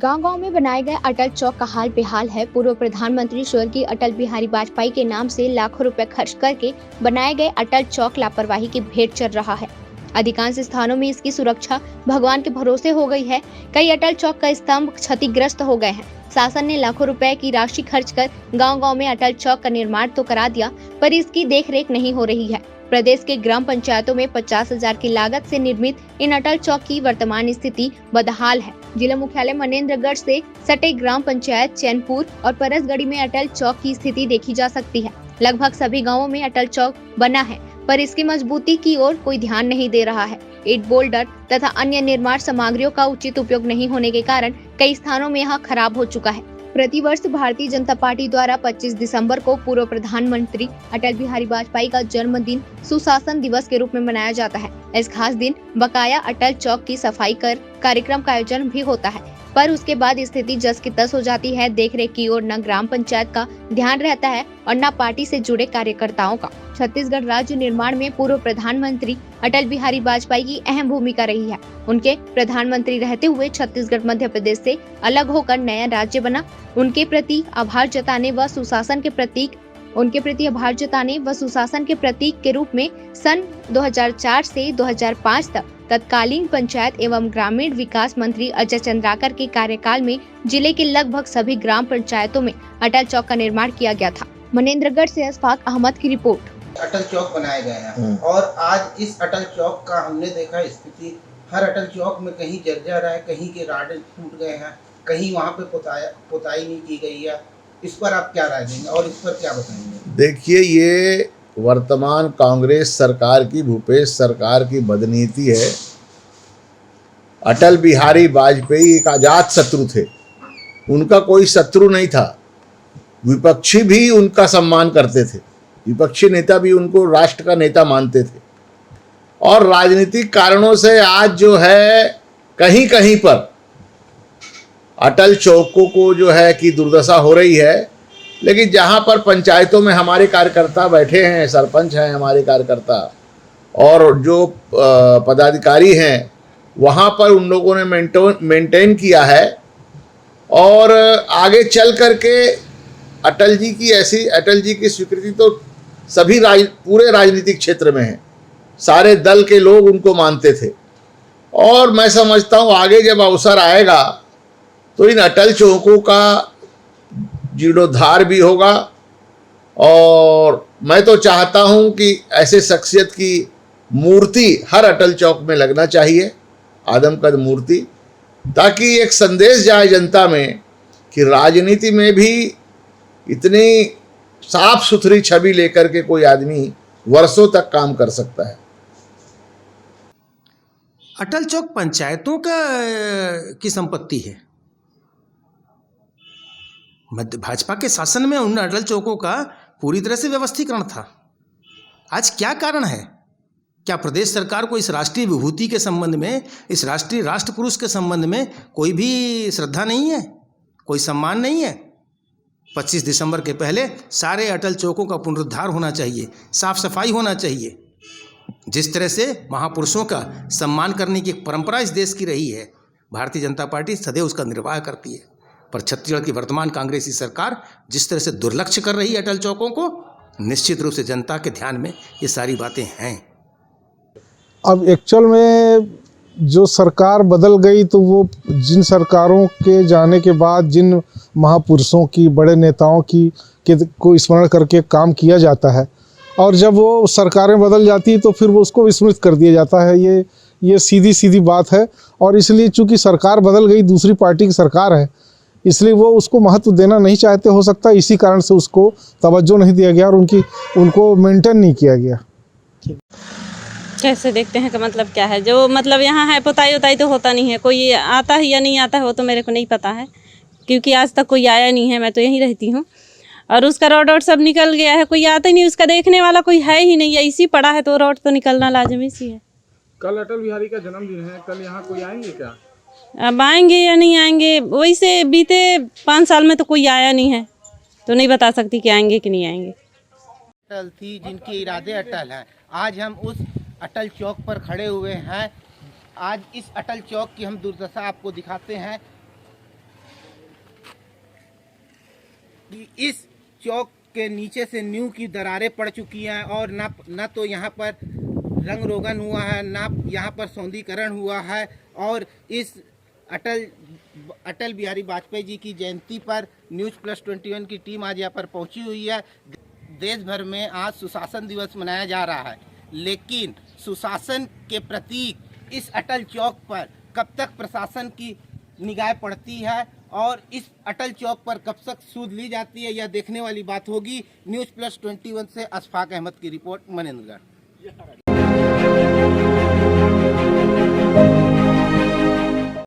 गांव-गांव में बनाए गए अटल चौक का हाल बेहाल है। पूर्व प्रधानमंत्री स्वर्गीय अटल बिहारी वाजपेयी के नाम से लाखों रुपए खर्च करके बनाए गए अटल चौक लापरवाही की भेंट चढ़ रहा है। अधिकांश स्थानों में इसकी सुरक्षा भगवान के भरोसे हो गई है। कई अटल चौक का स्तंभ क्षतिग्रस्त हो गए हैं। शासन ने लाखों रुपए की राशि खर्च कर गांव-गांव में अटल चौक का निर्माण तो करा दिया, पर इसकी देखरेख नहीं हो रही है। प्रदेश के ग्राम पंचायतों में 50,000 की लागत से निर्मित इन अटल चौक की वर्तमान स्थिति बदहाल है। जिला मुख्यालय मनेंद्रगढ़ से सटे ग्राम पंचायत चैनपुर और परसगढ़ी में अटल चौक की स्थिति देखी जा सकती है। लगभग सभी गांवों में अटल चौक बना है, पर इसकी मजबूती की ओर कोई ध्यान नहीं दे रहा है। ईंट, बोल्डर तथा अन्य निर्माण सामग्रियों का उचित उपयोग नहीं होने के कारण कई स्थानों में यह खराब हो चुका है। प्रतिवर्ष भारतीय जनता पार्टी द्वारा 25 दिसंबर को पूर्व प्रधानमंत्री अटल बिहारी वाजपेयी का जन्मदिन सुशासन दिवस के रूप में मनाया जाता है। इस खास दिन बकाया अटल चौक की सफाई कर कार्यक्रम का आयोजन भी होता है, पर उसके बाद स्थिति जस की तस हो जाती है। देखरेख की ओर न ग्राम पंचायत का ध्यान रहता है और न पार्टी से जुड़े कार्यकर्ताओं का। छत्तीसगढ़ राज्य निर्माण में पूर्व प्रधानमंत्री अटल बिहारी वाजपेयी की अहम भूमिका रही है। उनके प्रधानमंत्री रहते हुए छत्तीसगढ़ मध्य प्रदेश से अलग होकर नया राज्य बना। उनके प्रति आभार जताने व सुशासन के प्रतीक के रूप में सन 2004 से 2005 तक तत्कालीन पंचायत एवं ग्रामीण विकास मंत्री अजय चंद्राकर के कार्यकाल में जिले के लगभग सभी ग्राम पंचायतों में अटल चौक का निर्माण किया गया था। मनेंद्रगढ़ से अशफाक अहमद की रिपोर्ट। अटल चौक बनाए गए हैं और आज इस अटल चौक का हमने देखा स्थिति, हर अटल चौक में कहीं जर्जर है, कहीं के राड टूट गए हैं, कहीं वहाँ पे पुताई नहीं की गई है। इस पर आप क्या राय देंगे और इस पर क्या बताएंगे? देखिए, ये वर्तमान कांग्रेस सरकार की, भूपेश सरकार की बदनीति है। अटल बिहारी वाजपेयी एक आजाद शत्रु थे, उनका कोई शत्रु नहीं था। विपक्षी भी उनका सम्मान करते थे, विपक्षी नेता भी उनको राष्ट्र का नेता मानते थे। और राजनीतिक कारणों से आज जो है कहीं कहीं पर अटल चौकों को जो है कि दुर्दशा हो रही है, लेकिन जहाँ पर पंचायतों में हमारे कार्यकर्ता बैठे हैं, सरपंच हैं हमारे कार्यकर्ता, और जो पदाधिकारी हैं, वहाँ पर उन लोगों ने मेंटेन किया है। और आगे चल करके अटल जी की स्वीकृति तो सभी पूरे राजनीतिक क्षेत्र में है, सारे दल के लोग उनको मानते थे। और मैं समझता हूँ आगे जब अवसर आएगा तो इन अटल चौकों का जीर्णोद्धार भी होगा। और मैं तो चाहता हूँ कि ऐसे शख्सियत की मूर्ति हर अटल चौक में लगना चाहिए, आदमकद मूर्ति, ताकि एक संदेश जाए जनता में कि राजनीति में भी इतनी साफ सुथरी छवि लेकर के कोई आदमी वर्षों तक काम कर सकता है। अटल चौक पंचायतों की संपत्ति है। भाजपा के शासन में उन अटल चौकों का पूरी तरह से व्यवस्थीकरण था। आज क्या कारण है? क्या प्रदेश सरकार को इस राष्ट्रीय विभूति के संबंध में, इस राष्ट्रीय राष्ट्र पुरुष के संबंध में कोई भी श्रद्धा नहीं है, कोई सम्मान नहीं है? 25 दिसंबर के पहले सारे अटल चौकों का पुनरुद्धार होना चाहिए, साफ सफाई होना चाहिए। जिस तरह से महापुरुषों का सम्मान करने की एक परंपरा इस देश की रही है, भारतीय जनता पार्टी सदैव उसका निर्वाह करती है। पर छत्तीसगढ़ की वर्तमान कांग्रेसी सरकार जिस तरह से दुर्लक्ष्य कर रही है अटल चौकों को, निश्चित रूप से जनता के ध्यान में ये सारी बातें हैं। अब एक्चुअल में जो सरकार बदल गई, तो वो जिन सरकारों के जाने के बाद जिन महापुरुषों की, बड़े नेताओं की को स्मरण करके काम किया जाता है, और जब वो सरकारें बदल जाती तो फिर वो उसको विस्मृत कर दिया जाता है। ये सीधी बात है। और इसलिए चूंकि सरकार बदल गई, दूसरी पार्टी की सरकार है, इसलिए वो उसको महत्व देना नहीं चाहते, हो सकता है इसी कारण से उसको तवज्जो नहीं दिया गया और उनको मेंटेन नहीं किया गया। कैसे देखते हैं का मतलब क्या है? जो मतलब यहाँ है पुताई तो होता नहीं है, कोई आता है या नहीं आता है वो तो मेरे को नहीं पता है, क्योंकि आज तक कोई आया नहीं है। मैं तो यहीं रहती हूँ और उसका रोड सब निकल गया है, कोई आता ही नहीं, उसका देखने वाला कोई है ही नहीं है। इसी पड़ा है तो रोड तो निकलना लाजमी सी है। कल अटल बिहारी का जन्मदिन है, कल यहाँ कोई आएंगे क्या? अब आएंगे या नहीं आएंगे, वही से बीते 5 साल में तो कोई आया नहीं है, तो नहीं बता सकती कि आएंगे कि नहीं आएंगे। अटल थी जिनके इरादे अटल हैं। आज हम उस अटल चौक पर खड़े हुए हैं। आज इस अटल चौक की हम दुर्दशा आपको दिखाते हैं। कि इस चौक के नीचे से नींव की दरारें पड़ चुकी हैं और न तो यहाँ पर रंग रोगन हुआ है, ना यहाँ पर सौंदर्यीकरण हुआ है। और इस अटल बिहारी वाजपेयी जी की जयंती पर News+21 की टीम आज यहाँ पर पहुँची हुई है। देश भर में आज सुशासन दिवस मनाया जा रहा है, लेकिन सुशासन के प्रतीक इस अटल चौक पर कब तक प्रशासन की निगाह पड़ती है और इस अटल चौक पर कब तक सूद ली जाती है, यह देखने वाली बात होगी। News+21 से अशफाक अहमद की रिपोर्ट, मनेंद्रगढ़।